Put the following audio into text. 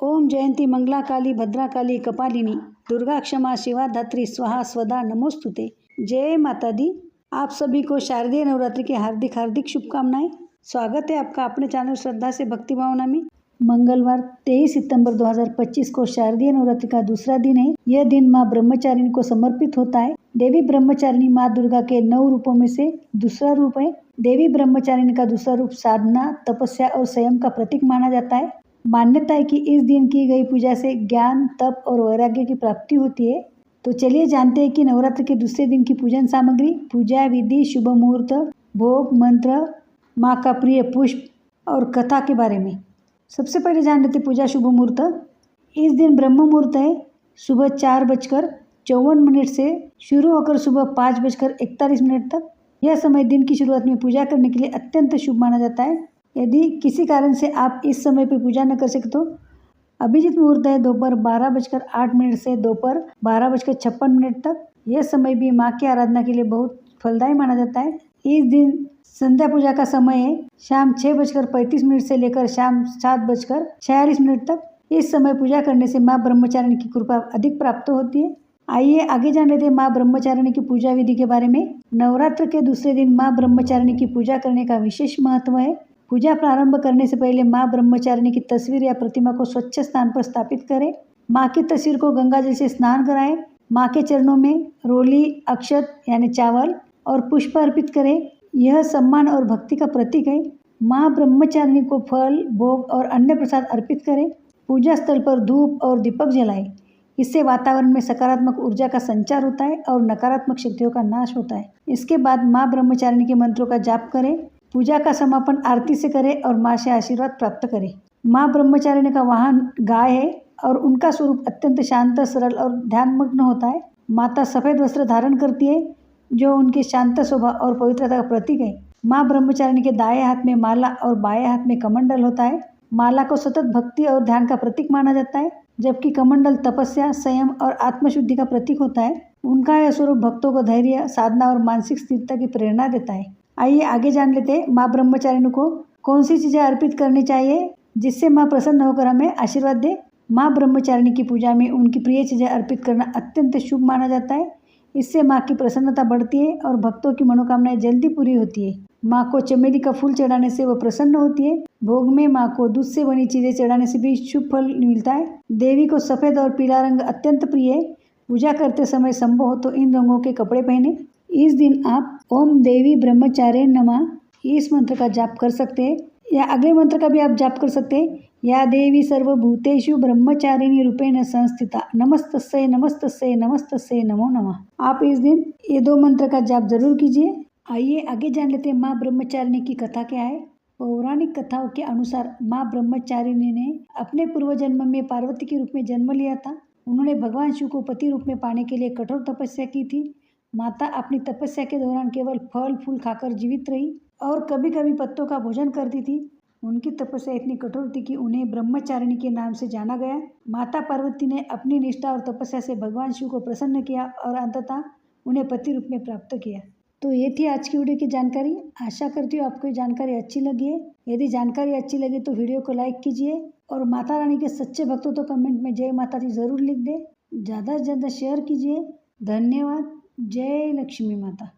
ओम जयंती मंगला काली भद्रा काली कपालिनी दुर्गा क्षमा शिवा धात्री स्वाहा स्वदा नमोस्तुते। जय माता दी। आप सभी को शारदीय नवरात्रि की हार्दिक हार्दिक शुभकामनाएं। स्वागत है आपका अपने चैनल श्रद्धा से भक्ति भावना में। मंगलवार 23 सितंबर 2025 को शारदीय नवरात्रि का दूसरा दिन है। यह दिन माँ ब्रह्मचारिणी को समर्पित होता है। देवी ब्रह्मचारिणी माँ दुर्गा के 9 रूपों में से दूसरा रूप है। देवी ब्रह्मचारिणी का दूसरा रूप साधना, तपस्या और संयम का प्रतीक माना जाता है। मान्यता है कि इस दिन की गई पूजा से ज्ञान, तप और वैराग्य की प्राप्ति होती है। तो चलिए जानते हैं कि नवरात्र के दूसरे दिन की पूजन सामग्री, पूजा विधि, शुभ मुहूर्त, भोग, मंत्र, माँ का प्रिय पुष्प और कथा के बारे में। सबसे पहले जान लेते पूजा शुभ मुहूर्त। इस दिन ब्रह्म मुहूर्त है सुबह 4:54 से शुरू होकर सुबह 5:41 तक। यह समय दिन की शुरुआत में पूजा करने के लिए अत्यंत शुभ माना जाता है। यदि किसी कारण से आप इस समय पर पूजा न कर सके तो अभिजीत मुहूर्त है दोपहर 12:08 से दोपहर 12:56 तक। यह समय भी माँ की आराधना के लिए बहुत फलदायी माना जाता है। इस दिन संध्या पूजा का समय है शाम 6:35 से लेकर शाम 7:46 तक। इस समय पूजा करने से माँ ब्रह्मचारिणी की कृपा अधिक प्राप्त होती है। आइए आगे जान लेते हैं माँ ब्रह्मचारिणी की पूजा विधि के बारे में। नवरात्र के दूसरे दिन माँ ब्रह्मचारिणी की पूजा करने का विशेष महत्व है। पूजा प्रारंभ करने से पहले माँ ब्रह्मचारिणी की तस्वीर या प्रतिमा को स्वच्छ स्थान पर स्थापित करें। माँ की तस्वीर को गंगा जल से स्नान कराएं। माँ के चरणों में रोली, अक्षत यानी चावल और पुष्प अर्पित करें। यह सम्मान और भक्ति का प्रतीक है। माँ ब्रह्मचारिणी को फल, भोग और अन्य प्रसाद अर्पित करें। पूजा स्थल पर धूप और दीपक जलाएं। इससे वातावरण में सकारात्मक ऊर्जा का संचार होता है और नकारात्मक शक्तियों का नाश होता है। इसके बाद माँ ब्रह्मचारिणी के मंत्रों का जाप करें। पूजा का समापन आरती से करें और माँ से आशीर्वाद प्राप्त करें। माँ ब्रह्मचारिणी का वाहन गाय है और उनका स्वरूप अत्यंत शांत, सरल और ध्यानमग्न होता है। माता सफ़ेद वस्त्र धारण करती है जो उनके शांत स्वभाव और पवित्रता का प्रतीक है। माँ ब्रह्मचारिणी के दाएं हाथ में माला और बाएं हाथ में कमंडल होता है। माला को सतत भक्ति और ध्यान का प्रतीक माना जाता है, जबकि कमंडल तपस्या, संयम और आत्मशुद्धि का प्रतीक होता है। उनका यह स्वरूप भक्तों को धैर्य, साधना और मानसिक स्थिरता की प्रेरणा देता है। आइए आगे जान लेते हैं माँ ब्रह्मचारिणी को कौन सी चीज़ें अर्पित करनी चाहिए जिससे माँ प्रसन्न होकर हमें आशीर्वाद दे। माँ ब्रह्मचारिणी की पूजा में उनकी प्रिय चीज़ें अर्पित करना अत्यंत शुभ माना जाता है। इससे माँ की प्रसन्नता बढ़ती है और भक्तों की मनोकामनाएं जल्दी पूरी होती है। माँ को चमेली का फूल चढ़ाने से वो प्रसन्न होती है। भोग में माँ को दूध से बनी चीज़ें चढ़ाने से भी शुभ फल मिलता है। देवी को सफ़ेद और पीला रंग अत्यंत प्रिय है। पूजा करते समय संभव हो तो इन रंगों के कपड़े पहने। इस दिन आप ओम देवी ब्रह्मचारिणे नमः इस मंत्र का जाप कर सकते हैं या अगले मंत्र का भी आप जाप कर सकते हैं। या देवी सर्वभूतेषु ब्रह्मचारिणी रूपेण संस्थिता नमस्तस्यै नमस्तस्यै नमस्तस्यै नमो नमः। आप इस दिन ये 2 मंत्र का जाप जरूर कीजिए। आइए आगे जान लेते हैं माँ ब्रह्मचारिणी की कथा क्या है। पौराणिक कथाओं के अनुसार माँ ब्रह्मचारिणी ने अपने पूर्व जन्म में पार्वती के रूप में जन्म लिया था। उन्होंने भगवान शिव को पति रूप में पाने के लिए कठोर तपस्या की थी। माता अपनी तपस्या के दौरान केवल फल फूल खाकर जीवित रही और कभी कभी पत्तों का भोजन करती थी। उनकी तपस्या इतनी कठोर थी कि उन्हें ब्रह्मचारिणी के नाम से जाना गया। माता पार्वती ने अपनी निष्ठा और तपस्या से भगवान शिव को प्रसन्न किया और अंततः उन्हें पति रूप में प्राप्त किया। तो ये थी आज की वीडियो की जानकारी। आशा करती हूँ आपको ये जानकारी अच्छी लगी है। यदि जानकारी अच्छी लगी तो वीडियो को लाइक कीजिए और माता रानी के सच्चे भक्तों तो कमेंट में जय माता दी जरूर लिख दे। ज़्यादा से ज़्यादा शेयर कीजिए। धन्यवाद। जय लक्ष्मी माता।